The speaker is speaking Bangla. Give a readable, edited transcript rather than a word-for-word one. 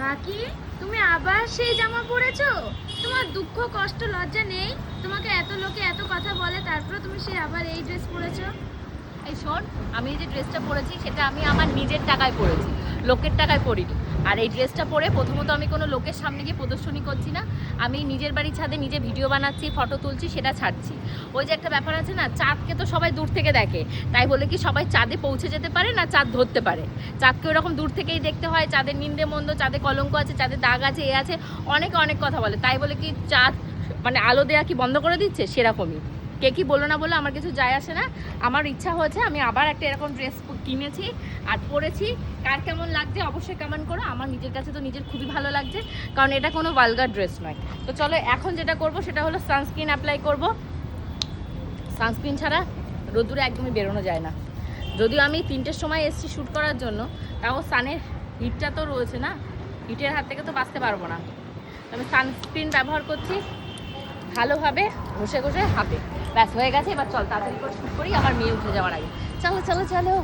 কাকি, তুমি আবার সেই জামা পরেছো? তোমার দুঃখ কষ্ট লজ্জা নেই? তোমাকে এত লোকে এত কথা বলে, তারপরে তুমি সেই আবার এই ড্রেস পরেছো? এই শোন, আমি যে ড্রেসটা পরেছি সেটা আমি আমার নিজের টাকায় পরেছি, লোকের টাকায় পরিনি। আর এই ড্রেসটা পরে প্রথমত আমি কোনো লোকের সামনে গিয়ে প্রদর্শনী করছি না, আমি নিজের বাড়ির ছাদে নিজে ভিডিও বানাচ্ছি, ফটো তুলছি, সেটা ছাড়ছি। ওই যে একটা ব্যাপার আছে না, চাঁদকে তো সবাই দূর থেকে দেখে, তাই বলে কি সবাই চাঁদে পৌঁছে যেতে পারে না, চাঁদ ধরতে পারে? চাঁদকে ওরকম দূর থেকেই দেখতে হয়, চাঁদের নিন্দে মন্দ, চাঁদে কলঙ্ক আছে, চাঁদের দাগ আছে, এ আছে, অনেকে অনেক কথা বলে, তাই বলে কি চাঁদ মানে আলো দেওয়া কি বন্ধ করে দিচ্ছে? সেরকমই। কে কি বলো না বলো আমার কিছু যায় আসে না। আমার ইচ্ছা হয়েছে, আমি আবার একটা এরকম ড্রেস কিনেছি আর পরেছি। কার কেমন লাগছে অবশ্যই কমেন্ট করো। আমার নিজের কাছে তো নিজের খুবই ভালো লাগছে, কারণ এটা কোনো ভালগার ড্রেস নয়। তো চলো এখন যেটা করব সেটা হলো সানস্ক্রিন অ্যাপ্লাই করব। সানস্ক্রিন ছাড়া রোদ্দুরে একদমই বেরোনো যায় না। যদিও আমি 3টের সময় এসেছি শ্যুট করার জন্য, তাও সানের হিটটা তো রয়েছে না, হিটের হাত থেকে তো বাঁচতে পারবো না। আমি সানস্ক্রিন ব্যবহার করছি ভালোভাবে ঘষে ঘষে হাতে। ব্যাস হয়ে গেছে, এবার চল তাড়াতাড়ি করে শ্যুট করি, আমার মেয়ে উঠে যাওয়ার আগে। চলো চলো চলো।